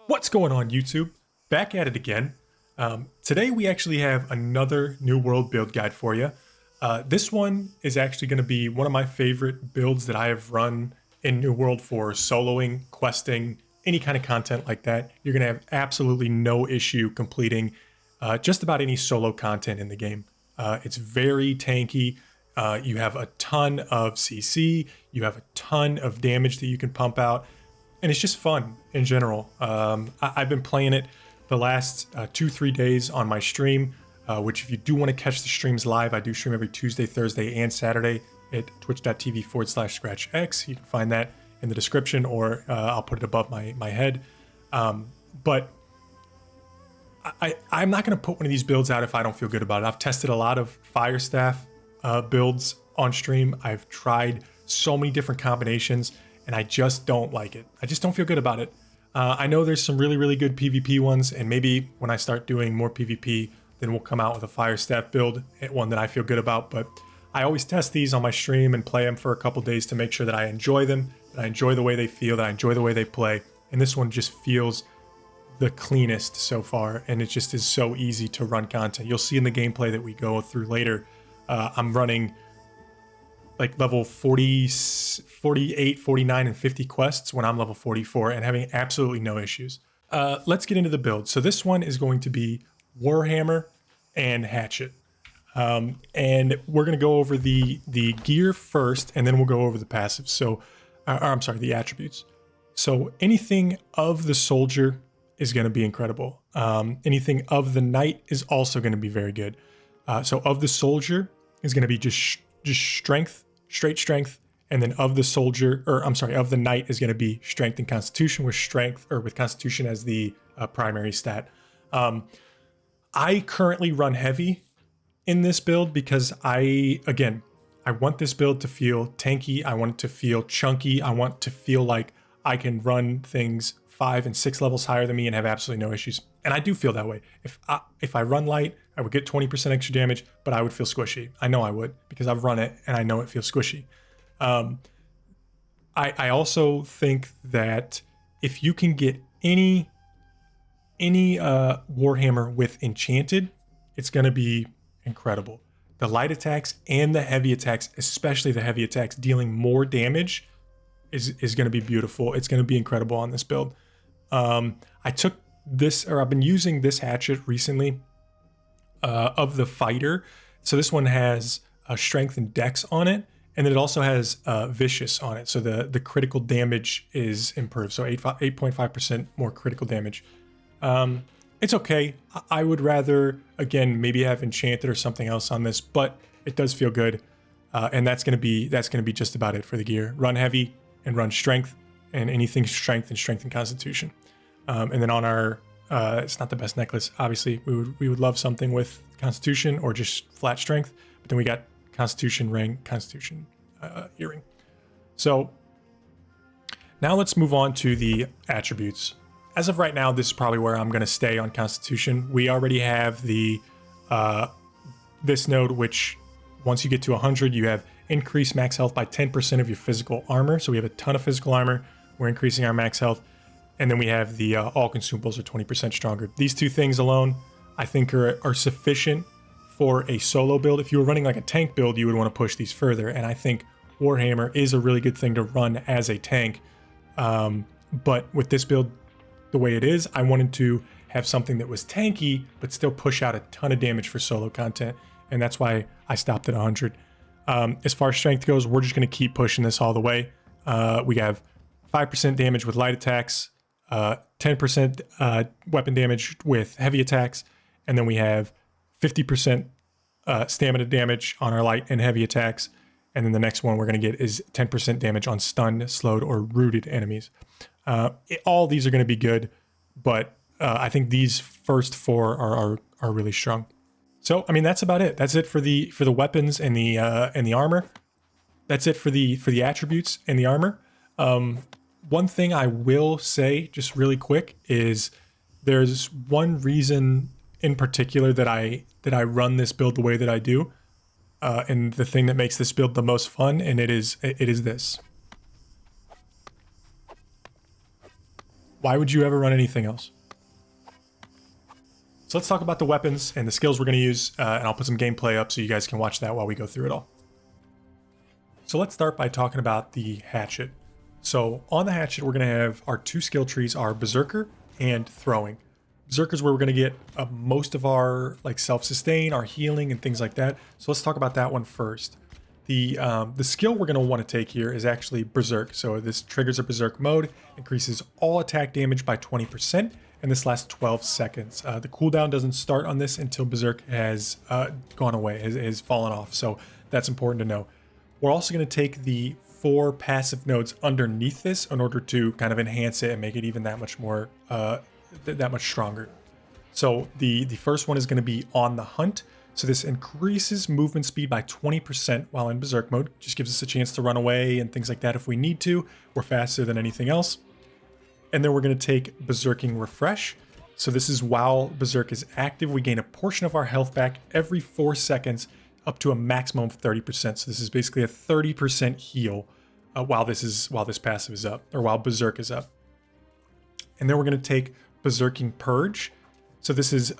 What's going on, YouTube? Back at it again. Today we actually have another New World build guide for you. This one is actually going to be one of my favorite builds that I have run in New World for soloing, questing, any kind of content like that. You're going to have absolutely no issue completing just about any solo content in the game. It's very tanky. You have a ton of CC. You have a ton of damage that you can pump out. And it's just fun in general. I've been playing it the last 2-3 days on my stream, which if you do want to catch the streams live, I do stream every Tuesday, Thursday, and Saturday at twitch.tv/scratchx. You can find that in the description, or I'll put it above my head. But I'm not going to put one of these builds out if I don't feel good about it. I've tested a lot of Fire Staff builds on stream. I've tried so many different combinations, and I just don't like it. I just don't feel good about it. I know there's some really, really good PvP ones, and maybe when I start doing more PvP, then we'll come out with a Fire Staff build, one that I feel good about. But I always test these on my stream and play them for a couple days to make sure that I enjoy them, that I enjoy the way they feel, that I enjoy the way they play. And this one just feels the cleanest so far, and it just is so easy to run content. You'll see in the gameplay that we go through later, I'm running like level 40, 48, 49, and 50 quests when I'm level 44 and having absolutely no issues. Let's get into the build. So this one is going to be Warhammer and Hatchet. And we're going to go over the gear first, and then we'll go over the passives. So, I'm sorry, the attributes. So anything of the soldier is going to be incredible. Anything of the knight is also going to be very good. So of the soldier is going to be just strength, straight strength, and then of the soldier, or I'm sorry, of the knight is going to be strength and constitution, with strength, or with constitution as the primary stat. I currently run heavy in this build because I want this build to feel tanky. I want it to feel chunky. I want to feel like I can run things 5 and 6 levels higher than me and have absolutely no issues. And I do feel that way. If I run light, I would get 20% extra damage, but I would feel squishy. I know I would, because I've run it and I know it feels squishy. I also think that if you can get any Warhammer with enchanted, it's going to be incredible. The light attacks and the heavy attacks, especially the heavy attacks, dealing more damage is going to be beautiful. It's going to be incredible on this build. I've been using this hatchet recently of the fighter. So this one has strength and dex on it, and then it also has vicious on it. So the critical damage is improved. So 8.5% more critical damage. It's okay. I would rather, again, maybe have enchanted or something else on this, but it does feel good. And that's gonna be just about it for the gear. Run heavy and run strength, and anything strength and constitution. And then on our, it's not the best necklace. Obviously, we would love something with constitution or just flat strength. But then we got constitution ring, constitution earring. So now let's move on to the attributes. As of right now, this is probably where I'm going to stay on constitution. We already have the this node, which once you get to 100, you have increased max health by 10% of your physical armor. So we have a ton of physical armor. We're increasing our max health. And then we have the all consumables are 20% stronger. These two things alone, I think, are sufficient for a solo build. If you were running like a tank build, you would want to push these further. And I think Warhammer is a really good thing to run as a tank. But with this build, the way it is, I wanted to have something that was tanky, but still push out a ton of damage for solo content. And that's why I stopped at 100. As far as strength goes, we're just going to keep pushing this all the way. We have 5% damage with light attacks, 10% weapon damage with heavy attacks, and then we have 50% stamina damage on our light and heavy attacks. And then the next one we're going to get is 10% damage on stunned, slowed, or rooted enemies. All these are going to be good, but I think these first 4 are really strong. So I mean, that's about it. That's it for the weapons and the armor. That's it for the attributes and the armor. One thing I will say just really quick is there's one reason in particular that I run this build the way that I do, and the thing that makes this build the most fun, and it is this. Why would you ever run anything else? So let's talk about the weapons and the skills we're going to use, and I'll put some gameplay up so you guys can watch that while we go through it all. So let's start by talking about the Hatchet. So on the Hatchet, we're going to have our 2 skill trees are Berserker and Throwing. Berserker is where we're going to get most of our like self-sustain, our healing, and things like that. So let's talk about that one first. The skill we're going to want to take here is actually Berserk. So this triggers a Berserk mode, increases all attack damage by 20%, and this lasts 12 seconds. The cooldown doesn't start on this until Berserk has gone away, has fallen off. So that's important to know. We're also going to take the 4 passive nodes underneath this in order to kind of enhance it and make it even that much more, that much stronger. So the first one is going to be On the Hunt. So this increases movement speed by 20% while in Berserk mode. Just gives us a chance to run away and things like that if we need to. We're faster than anything else. And then we're going to take Berserking Refresh. So this is while Berserk is active, we gain a portion of our health back every 4 seconds up to a maximum of 30%. So this is basically a 30% heal while this passive is up, or while Berserk is up. And then we're going to take Berserking Purge. So this is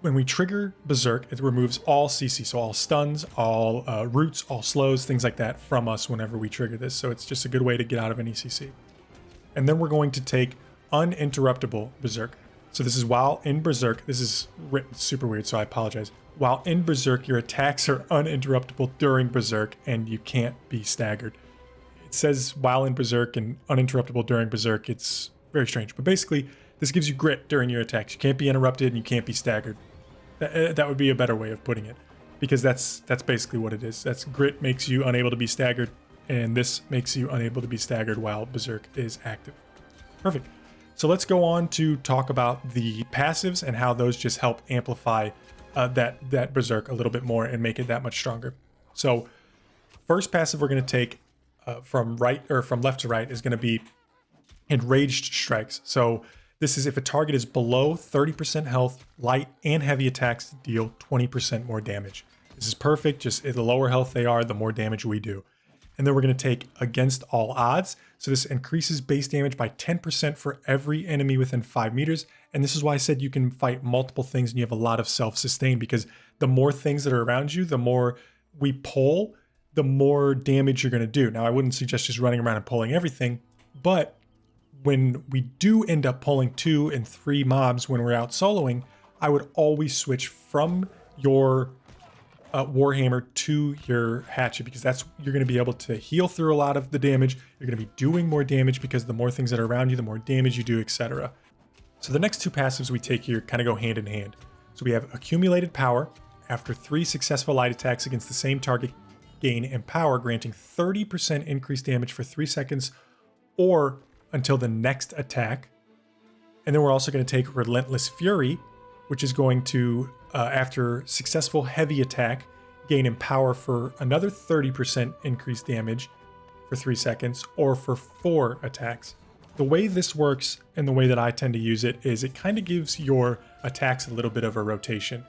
when we trigger Berserk, it removes all CC, so all stuns, all roots, all slows, things like that from us whenever we trigger this. So it's just a good way to get out of any CC. And then we're going to take Uninterruptible Berserk. So this is while in Berserk, this is written super weird, so I apologize. While in Berserk, your attacks are uninterruptible during Berserk, and you can't be staggered. It says while in Berserk and uninterruptible during Berserk. It's very strange, but basically, this gives you grit during your attacks. You can't be interrupted and you can't be staggered. That would be a better way of putting it, because that's basically what it is. That's grit makes you unable to be staggered, and this makes you unable to be staggered while Berserk is active. Perfect. So let's go on to talk about the passives and how those just help amplify that Berserk a little bit more and make it that much stronger. So first passive we're going to take from left to right is going to be Enraged Strikes. So this is if a target is below 30% health, light and heavy attacks deal 20% more damage. This is perfect. Just the lower health they are, the more damage we do. And then we're going to take Against All Odds. So this increases base damage by 10% for every enemy within 5 meters. And this is why I said you can fight multiple things and you have a lot of self-sustain, because the more things that are around you, the more we pull, the more damage you're going to do. Now, I wouldn't suggest just running around and pulling everything, but when we do end up pulling 2 and 3 mobs when we're out soloing, I would always switch from your Warhammer to your Hatchet, because you're going to be able to heal through a lot of the damage. You're going to be doing more damage because the more things that are around you, the more damage you do, etc. So the next 2 passives we take here kind of go hand in hand. So we have Accumulated Power. After 3 successful light attacks against the same target, gain Empower, granting 30% increased damage for 3 seconds or until the next attack. And then we're also going to take Relentless Fury, which is going to, after successful heavy attack, gain Empower for another 30% increased damage for 3 seconds or for 4 attacks. The way this works and the way that I tend to use it is it kind of gives your attacks a little bit of a rotation.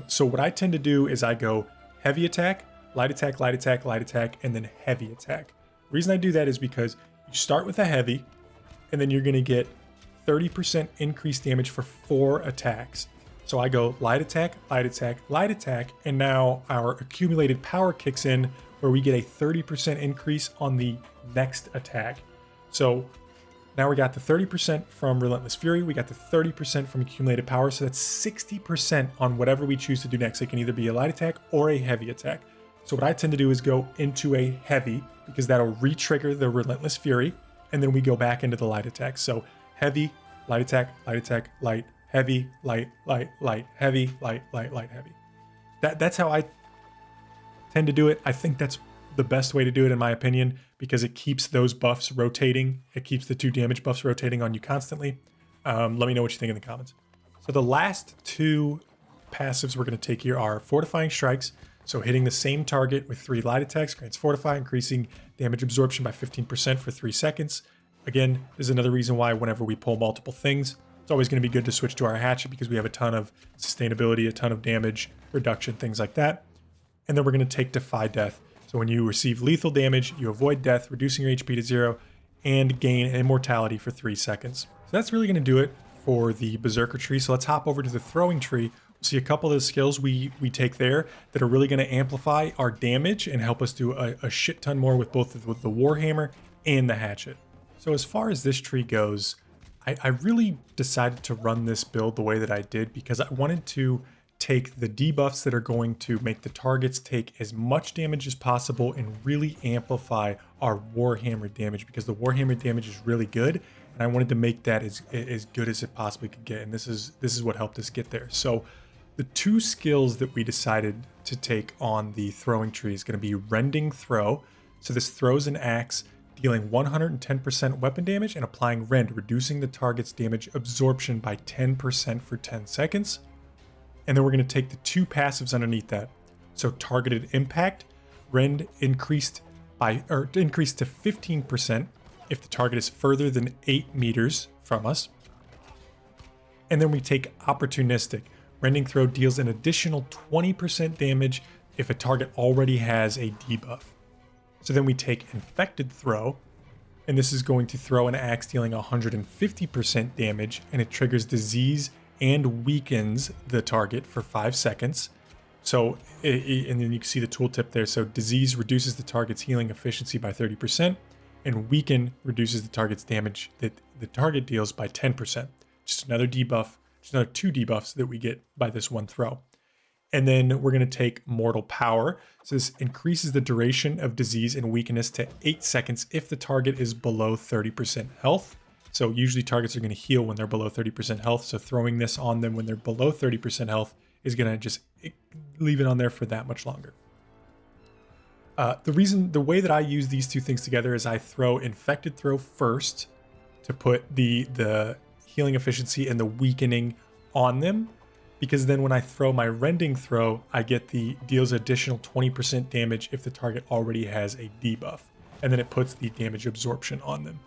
So what I tend to do is I go heavy attack, light attack, light attack, light attack, and then heavy attack. The reason I do that is because you start with a heavy, and then you're going to get 30% increased damage for 4 attacks. So I go light attack, light attack, light attack, and now our accumulated power kicks in where we get a 30% increase on the next attack. So now we got the 30% from Relentless Fury, we got the 30% from accumulated power, so that's 60% on whatever we choose to do next. It can either be a light attack or a heavy attack. So what I tend to do is go into a heavy, because that'll re-trigger the Relentless Fury, and then we go back into the light attack. So heavy, light attack, light, heavy, light, heavy, light, heavy. That's how I tend to do it. I think that's the best way to do it in my opinion, because it keeps those buffs rotating. It keeps the 2 damage buffs rotating on you constantly. Let me know what you think in the comments. So the last 2 passives we're going to take here are Fortifying Strikes. So hitting the same target with 3 light attacks grants Fortify, increasing damage absorption by 15% for 3 seconds. Again, this is another reason why whenever we pull multiple things, it's always going to be good to switch to our Hatchet, because we have a ton of sustainability, a ton of damage reduction, things like that. And then we're going to take Defy Death. So when you receive lethal damage, you avoid death, reducing your HP to 0, and gain immortality for 3 seconds. So that's really going to do it for the Berserker tree. So let's hop over to the throwing tree. We'll see a couple of the skills we take there that are really going to amplify our damage and help us do a shit ton more with both with the Warhammer and the Hatchet. So as far as this tree goes, I really decided to run this build the way that I did because I wanted to take the debuffs that are going to make the targets take as much damage as possible and really amplify our Warhammer damage, because the Warhammer damage is really good and I wanted to make that as good as it possibly could get, and this is what helped us get there. So the 2 skills that we decided to take on the throwing tree is going to be Rending Throw. So this throws an axe, dealing 110% weapon damage and applying rend, reducing the target's damage absorption by 10% for 10 seconds. And then we're going to take the 2 passives underneath that. So Targeted Impact, rend increased to 15% if the target is further than 8 meters from us. And then we take Opportunistic. Rending Throw deals an additional 20% damage if a target already has a debuff. So then we take Infected Throw, and this is going to throw an axe dealing 150% damage, and it triggers disease and weakens the target for 5 seconds. So, and then you can see the tooltip there. So disease reduces the target's healing efficiency by 30%, and weaken reduces the target's damage that the target deals by 10%. Just another debuff, just another 2 debuffs that we get by this one throw. And then we're going to take Mortal Power. So this increases the duration of disease and weakness to 8 seconds if the target is below 30% health. So usually targets are going to heal when they're below 30% health. So throwing this on them when they're below 30% health is going to just leave it on there for that much longer. The way that I use these 2 things together is I throw Infected Throw first to put the healing efficiency and the weakening on them, because then when I throw my Rending Throw, I get the deals additional 20% damage if the target already has a debuff, and then it puts the damage absorption on them.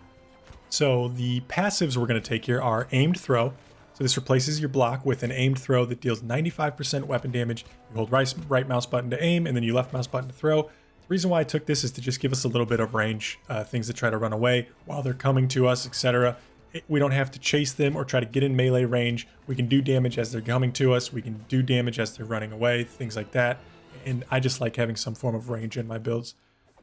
So the passives we're going to take here are Aimed Throw. So this replaces your block with an aimed throw that deals 95% weapon damage. You hold right mouse button to aim, and then you left mouse button to throw. The reason why I took this is to just give us a little bit of range, things that try to run away while they're coming to us, etc. We don't have to chase them or try to get in melee range. We can do damage as they're coming to us. We can do damage as they're running away, things like that. And I just like having some form of range in my builds.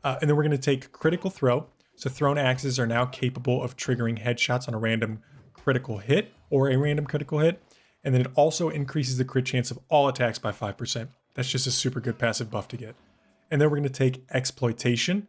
And then we're going to take Critical Throw. So thrown axes are now capable of triggering headshots on a random critical hit or a random critical hit. And then it also increases the crit chance of all attacks by 5%. That's just a super good passive buff to get. And then we're going to take Exploitation.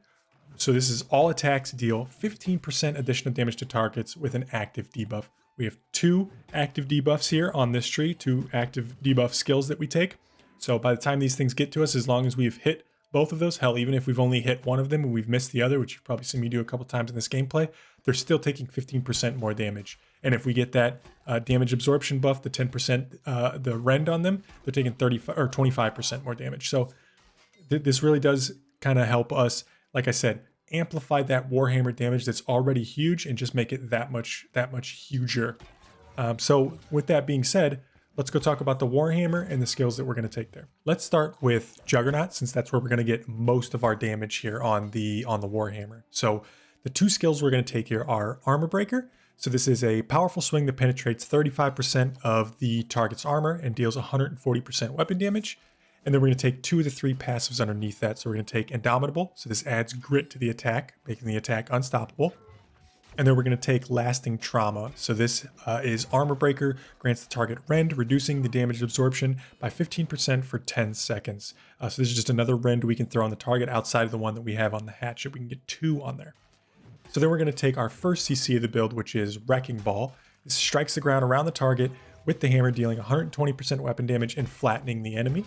So this is all attacks deal 15% additional damage to targets with an active debuff. We have 2 active debuffs here on this tree, 2 active debuff skills that we take. So by the time these things get to us, as long as we've hit both of those, hell, even if we've only hit one of them and we've missed the other, which you've probably seen me do a couple times in this gameplay, they're still taking 15% more damage. And if we get that damage absorption buff, the 10%, the rend on them, they're taking 35 or 25% more damage. So this really does kind of help us, like I said, amplify that Warhammer damage that's already huge and just make it that much huger. So with that being said, let's go talk about the Warhammer and the skills that we're going to take there. Let's start with Juggernaut, since that's where we're going to get most of our damage here on the Warhammer. So the 2 skills we're going to take here are Armor Breaker. So this is a powerful swing that penetrates 35% of the target's armor and deals 140% weapon damage. And then we're going to take 2 of the 3 passives underneath that. So we're going to take Indomitable. So this adds grit to the attack, making the attack unstoppable. And then we're going to take Lasting Trauma. So this is Armor Breaker, grants the target rend, reducing the damage absorption by 15% for 10 seconds. So this is just another rend we can throw on the target outside of the one that we have on the Hatchet. We can get 2 on there. So then we're going to take our first CC of the build, which is Wrecking Ball. This strikes the ground around the target with the hammer, dealing 120% weapon damage and flattening the enemy.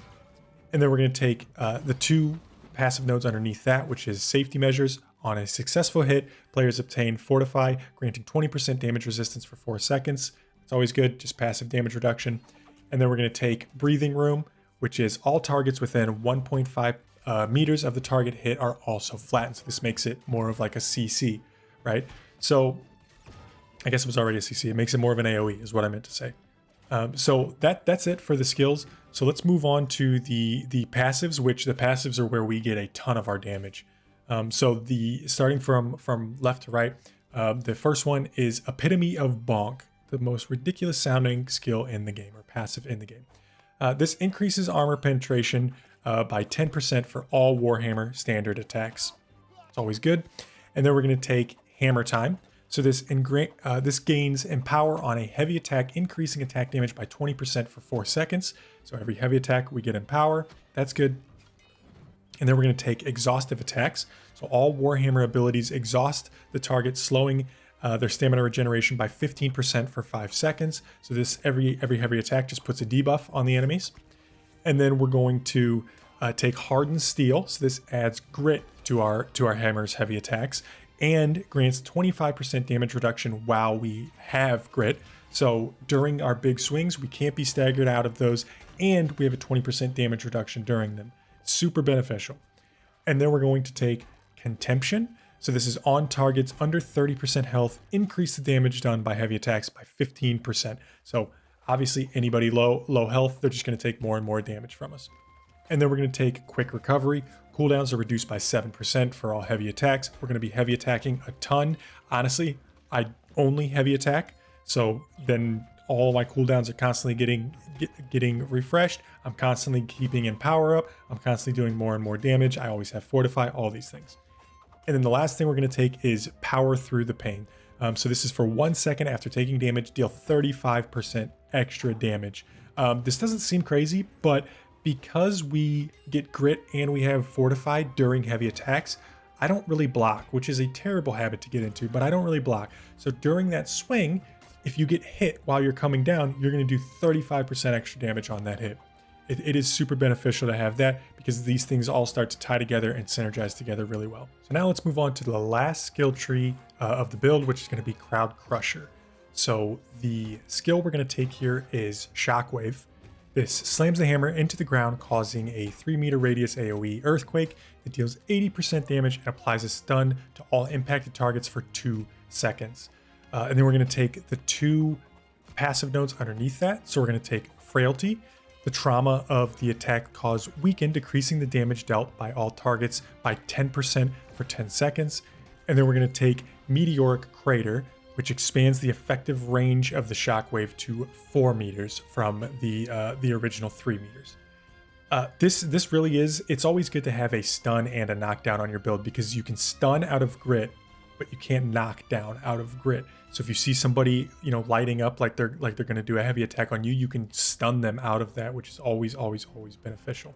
And then we're going to take the 2 passive nodes underneath that, which is Safety Measures. On a successful hit, players obtain Fortify, granting 20% damage resistance for 4 seconds. It's always good, just passive damage reduction. And then we're going to take Breathing Room, which is all targets within 1.5 meters of the target hit are also flattened. So this makes it more of like a CC, right? So I guess it was already a CC. It makes it more of an AoE is what I meant to say. So that's it for the skills. So let's move on to the passives, which the passives are where we get a ton of our damage. So starting from left to right, The first one is Epitome of Bonk, the most ridiculous sounding skill in the game, or passive in the game. This increases armor penetration by 10% for all Warhammer standard attacks. It's always good. And then we're going to take Hammer Time. So this gains Empower on a heavy attack, increasing attack damage by 20% for 4 seconds. So every heavy attack, we get Empower. That's good. And then we're going to take Exhaustive Attacks. So all Warhammer abilities exhaust the target, slowing their stamina regeneration by 15% for 5 seconds. So this every heavy attack just puts a debuff on the enemies. And then we're going to take Hardened Steel. So this adds grit to our hammer's heavy attacks and grants 25% damage reduction while we have grit. So during our big swings, we can't be staggered out of those, and we have a 20% damage reduction during them. Super beneficial. And then we're going to take Contemption. So this is on targets under 30% health, increase the damage done by heavy attacks by 15%. So obviously anybody low health, they're just going to take more and more damage from us. And then we're going to take Quick Recovery. Cooldowns are reduced by 7% for all heavy attacks. We're going to be heavy attacking a ton. Honestly, I only heavy attack. So then all my cooldowns are constantly getting refreshed. I'm constantly keeping Empower up. I'm constantly doing more and more damage. I always have Fortify, all these things. And then the last thing we're going to take is Power Through the Pain. So this is for 1 second after taking damage, deal 35% extra damage. This doesn't seem crazy, but because we get grit and we have Fortify during heavy attacks, I don't really block, which is a terrible habit to get into, but I don't really block. So during that swing, if you get hit while you're coming down, you're going to do 35% extra damage on that hit. It is super beneficial to have that because these things all start to tie together and synergize together really well. So now let's move on to the last skill tree of the build, which is going to be Crowd Crusher. So the skill we're going to take here is Shockwave. This slams the hammer into the ground, causing a 3-meter radius AoE earthquake that deals 80% damage and applies a stun to all impacted targets for 2 seconds. And then we're going to take the 2 passive notes underneath that. So we're going to take Frailty. The trauma of the attack caused weaken, decreasing the damage dealt by all targets by 10% for 10 seconds. And then we're going to take Meteoric Crater, which expands the effective range of the shockwave to 4 meters from the original 3 meters. This really is, it's always good to have a stun and a knockdown on your build because you can stun out of grit, but you can't knock down out of grit. So if you see somebody, lighting up like they're going to do a heavy attack on you, you can stun them out of that, which is always beneficial.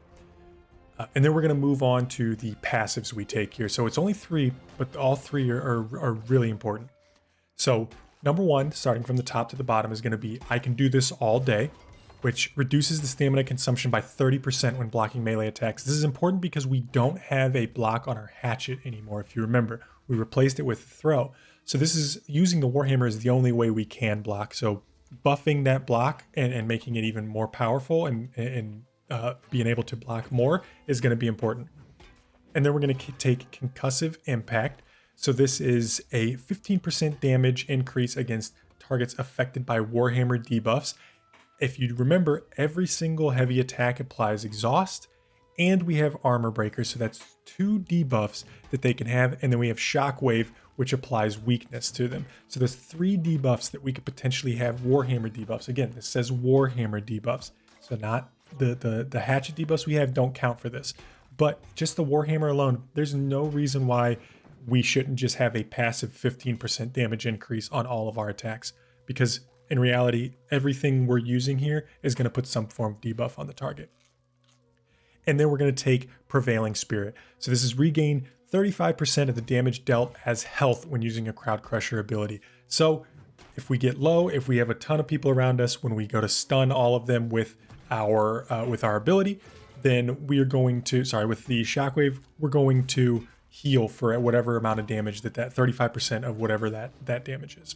And then we're going to move on to the passives we take here. So it's only 3, but all 3 are really important. So number 1, starting from the top to the bottom, is going to be I Can Do This All Day, which reduces the stamina consumption by 30% when blocking melee attacks. This is important because we don't have a block on our hatchet anymore. If you remember, we replaced it with a throw. So this is using the Warhammer is the only way we can block. So buffing that block and making it even more powerful and being able to block more is going to be important. And then we're going to take Concussive Impact. So this is a 15% damage increase against targets affected by Warhammer debuffs. If you remember, every single heavy attack applies Exhaust, and we have Armor Breaker, so that's 2 debuffs that they can have, and then we have Shockwave, which applies weakness to them. So there's 3 debuffs that we could potentially have Warhammer debuffs. Again, this says Warhammer debuffs, so not the Hatchet debuffs we have don't count for this. But just the Warhammer alone, there's no reason why we shouldn't just have a passive 15% damage increase on all of our attacks, because in reality, everything we're using here is going to put some form of debuff on the target. And then we're going to take Prevailing Spirit. So this is regain 35% of the damage dealt as health when using a Crowd Crusher ability. So if we get low, if we have a ton of people around us, when we go to stun all of them with our ability, then we are going to, with the Shockwave, we're going to heal for whatever amount of damage that 35% of whatever that damage is.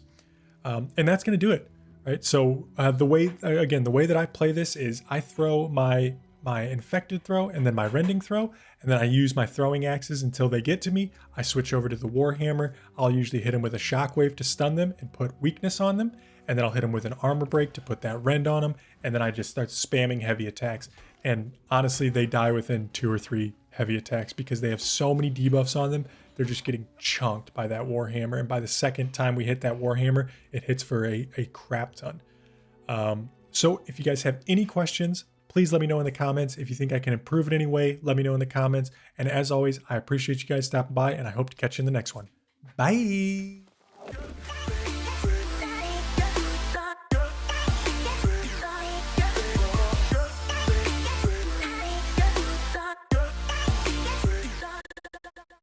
And that's going to do it, right? So the way that I play this is I throw my infected throw and then my rending throw, and then I use my throwing axes until they get to me. I switch over to the Warhammer. I'll usually hit them with a shockwave to stun them and put weakness on them, and then I'll hit them with an armor break to put that rend on them, and then I just start spamming heavy attacks. And honestly, they die within 2 or 3 heavy attacks because they have so many debuffs on them. they're just getting chunked by that Warhammer. And by the second time we hit that Warhammer, it hits for a crap ton. So if you guys have any questions, please let me know in the comments. If you think I can improve in any way, let me know in the comments. And as always, I appreciate you guys stopping by, and I hope to catch you in the next one. Bye.